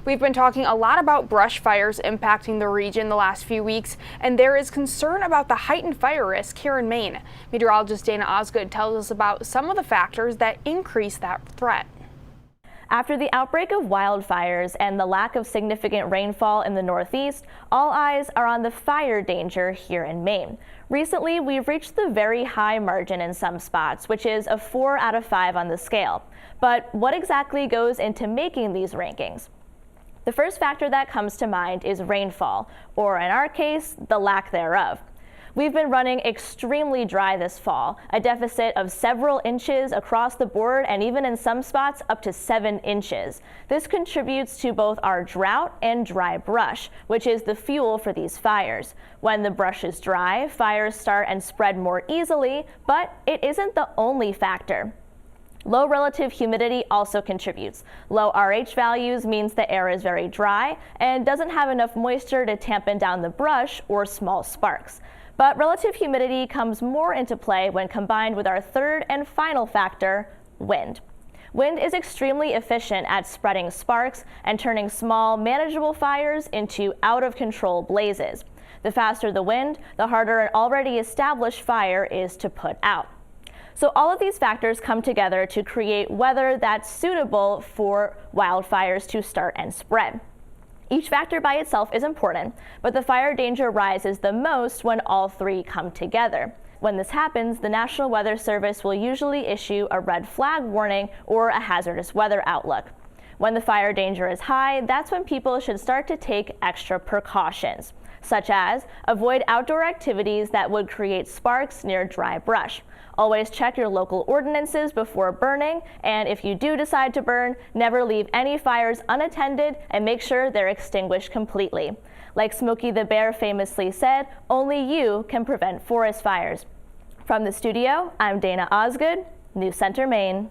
We've been talking a lot about brush fires impacting the region the last few weeks, and there is concern about the heightened fire risk here in Maine. Meteorologist Dana Osgood tells us about some of the factors that increase that threat. After the outbreak of wildfires and the lack of significant rainfall in the Northeast, all eyes are on the fire danger here in Maine. Recently, we've reached the very high margin in some spots, which is a 4 out of 5 on the scale. But what exactly goes into making these rankings? The first factor that comes to mind is rainfall, or in our case, the lack thereof. We've been running extremely dry this fall, a deficit of several inches across the board and even in some spots up to 7 inches. This contributes to both our drought and dry brush, which is the fuel for these fires. When the brush is dry, fires start and spread more easily, but it isn't the only factor. Low relative humidity also contributes. Low RH values means the air is very dry and doesn't have enough moisture to tampen down the brush or small sparks. But relative humidity comes more into play when combined with our third and final factor, wind. Wind is extremely efficient at spreading sparks and turning small, manageable fires into out-of-control blazes. The faster the wind, the harder an already established fire is to put out. So all of these factors come together to create weather that's suitable for wildfires to start and spread. Each factor by itself is important, but the fire danger rises the most when all three come together. When this happens, the National Weather Service will usually issue a red flag warning or a hazardous weather outlook. When the fire danger is high, that's when people should start to take extra precautions, such as avoid outdoor activities that would create sparks near dry brush. Always check your local ordinances before burning, and if you do decide to burn, never leave any fires unattended and make sure they're extinguished completely. Like Smokey the Bear famously said, only you can prevent forest fires. From the studio, I'm Dana Osgood, News Center, Maine.